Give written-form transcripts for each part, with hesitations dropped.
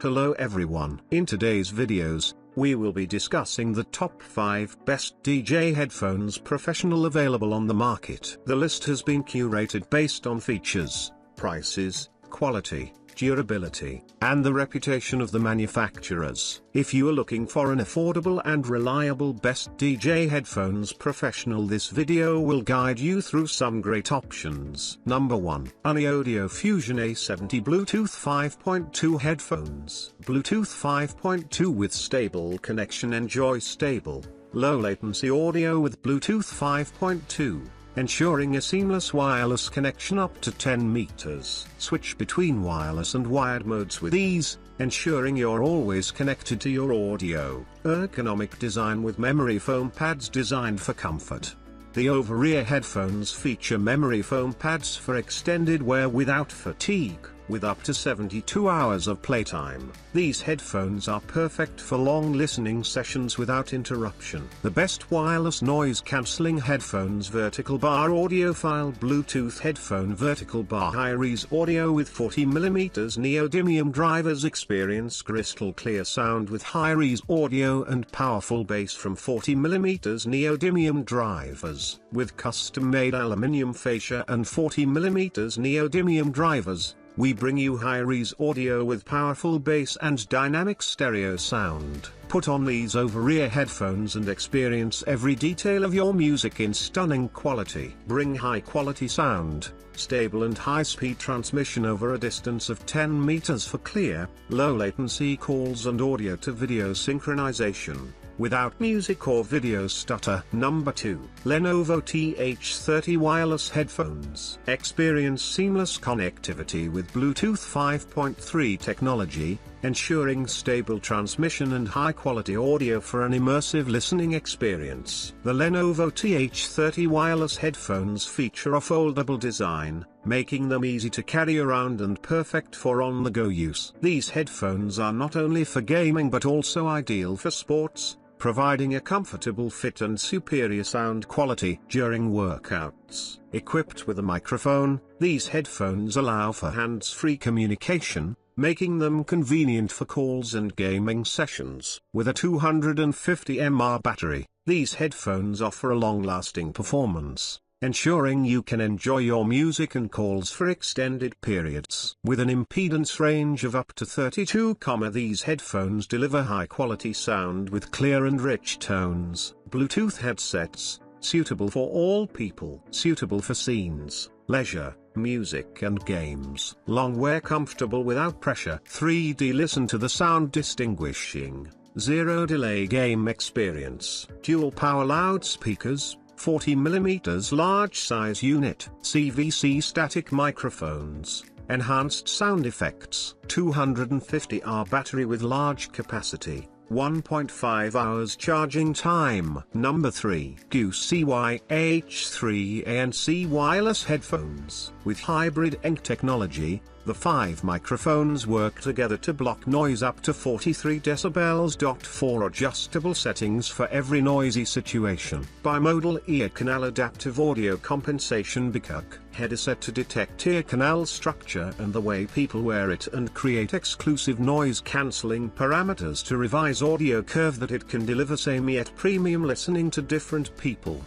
Hello everyone. In today's videos, we will be discussing the top 5 best DJ headphones professional available on the market. The list has been curated based on features, prices, quality, durability, and the reputation of the manufacturers. If you are looking for an affordable and reliable best DJ headphones professional, this video will guide you through some great options. Number 1. Oneodio Fusion A70 Bluetooth 5.2 Headphones. Bluetooth 5.2 with stable connection. Enjoy stable, low latency audio with Bluetooth 5.2. Ensuring a seamless wireless connection up to 10 meters. Switch between wireless and wired modes with ease, ensuring you're always connected to your audio. Ergonomic design with memory foam pads designed for comfort. The over-ear headphones feature memory foam pads for extended wear without fatigue, with up to 72 hours of playtime. These headphones are perfect for long listening sessions without interruption. The best wireless noise-cancelling headphones. Vertical bar audiophile Bluetooth headphone. Vertical bar high-res audio with 40mm neodymium drivers. Experience crystal clear sound with high-res audio and powerful bass from 40mm neodymium drivers. With custom-made aluminium fascia and 40mm neodymium drivers, we bring you high-res audio with powerful bass and dynamic stereo sound. Put on these over-ear headphones and experience every detail of your music in stunning quality. Bring high-quality sound, stable and high-speed transmission over a distance of 10 meters for clear, low-latency calls and audio-to-video synchronization, without music or video stutter. Number 2. Lenovo TH30 Wireless Headphones. Experience seamless connectivity with Bluetooth 5.3 technology, ensuring stable transmission and high-quality audio for an immersive listening experience. The Lenovo TH30 wireless headphones feature a foldable design, making them easy to carry around and perfect for on-the-go use. These headphones are not only for gaming but also ideal for sports, providing a comfortable fit and superior sound quality during workouts. Equipped with a microphone, these headphones allow for hands-free communication, making them convenient for calls and gaming sessions. With a 250 mAh battery, these headphones offer a long-lasting performance, ensuring you can enjoy your music and calls for extended periods. With an impedance range of up to 32, these headphones deliver high-quality sound with clear and rich tones. Bluetooth headsets, suitable for all people. Suitable for scenes, leisure, music and games. Long wear, comfortable without pressure. 3D listen to the sound, distinguishing, zero delay game experience. Dual power loudspeakers, 40mm large size unit. CVC static microphones, enhanced sound effects. 250 Ah battery with large capacity, 1.5 hours charging time. Number 3. QCY-H3 ANC wireless headphones. With hybrid ENC technology, the 5 microphones work together to block noise up to 43 decibels. 4 adjustable settings for every noisy situation. Bimodal ear canal adaptive audio compensation. BCUC headset to detect ear canal structure and the way people wear it and create exclusive noise cancelling parameters to revise audio curve that it can deliver same yet premium listening to different people.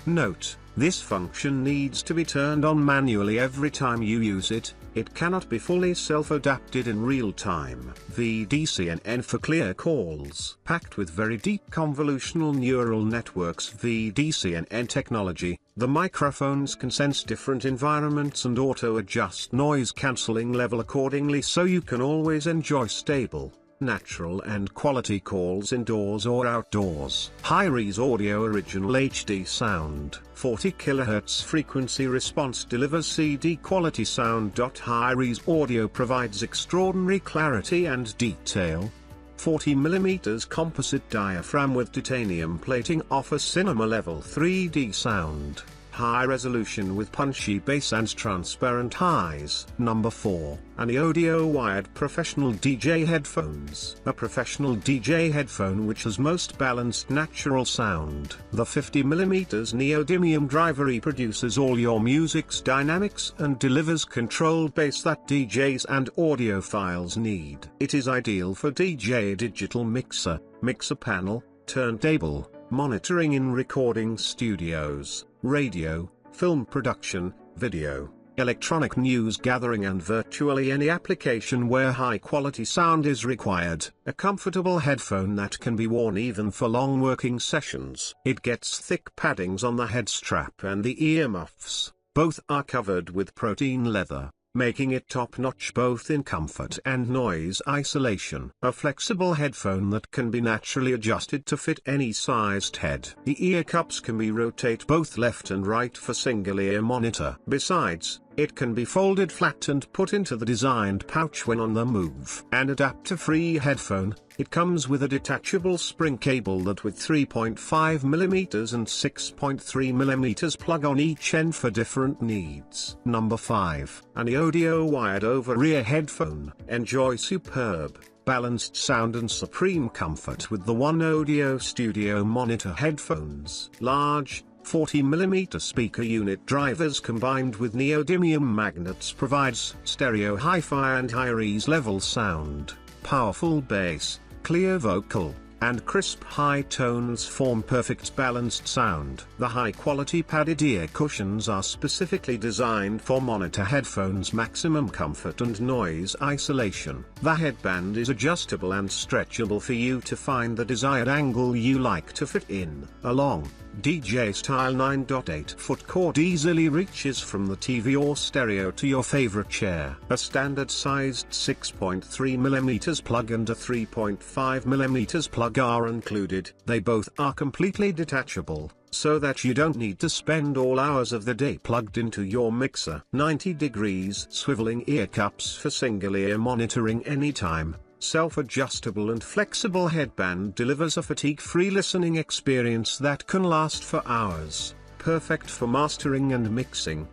Note: this function needs to be turned on manually every time you use it. It cannot be fully self-adapted in real time. VDCNN for clear calls. Packed with very deep convolutional neural networks VDCNN technology, the microphones can sense different environments and auto-adjust noise cancelling level accordingly, so you can always enjoy stable, natural and quality calls indoors or outdoors. High-res audio, original HD sound. 40 kHz frequency response delivers CD quality sound. High-res audio provides extraordinary clarity and detail. 40mm composite diaphragm with titanium plating offers cinema level 3D sound. high resolution with punchy bass and transparent highs. Number 4. Oneodio wired professional DJ headphones. A professional DJ headphone which has most balanced natural sound. The 50mm neodymium driver reproduces all your music's dynamics and delivers controlled bass that DJs and audiophiles need. It is ideal for DJ digital mixer panel, turntable, monitoring in recording studios, radio, film production, video, electronic news gathering and virtually any application where high-quality sound is required. A comfortable headphone that can be worn even for long working sessions. It gets thick paddings on the head strap and the earmuffs. Both are covered with protein leather, making it top-notch both in comfort and noise isolation. A flexible headphone that can be naturally adjusted to fit any sized head. The ear cups can be rotate both left and right for single ear monitor. Besides, it can be folded flat and put into the designed pouch when on the move. An adapter-free headphone, it comes with a detachable spring cable that with 3.5mm and 6.3mm plug on each end for different needs. Number 5. Oneodio wired over-ear headphone. Enjoy superb, balanced sound and supreme comfort with the Oneodio Studio Monitor headphones. Large, 40mm speaker unit drivers combined with neodymium magnets provides stereo hi-fi and high-res level sound. Powerful bass, clear vocal, and crisp high tones form perfect balanced sound. The high-quality padded ear cushions are specifically designed for monitor headphones' maximum comfort and noise isolation. The headband is adjustable and stretchable for you to find the desired angle you like to fit in. A long, DJ-style 9.8-foot cord easily reaches from the TV or stereo to your favorite chair. A standard-sized 6.3mm plug and a 3.5mm plug are included. They both are completely detachable, so that you don't need to spend all hours of the day plugged into your mixer. 90 degrees swiveling ear cups for single ear monitoring anytime. Self-adjustable and flexible headband delivers a fatigue-free listening experience that can last for hours. Perfect for mastering and mixing.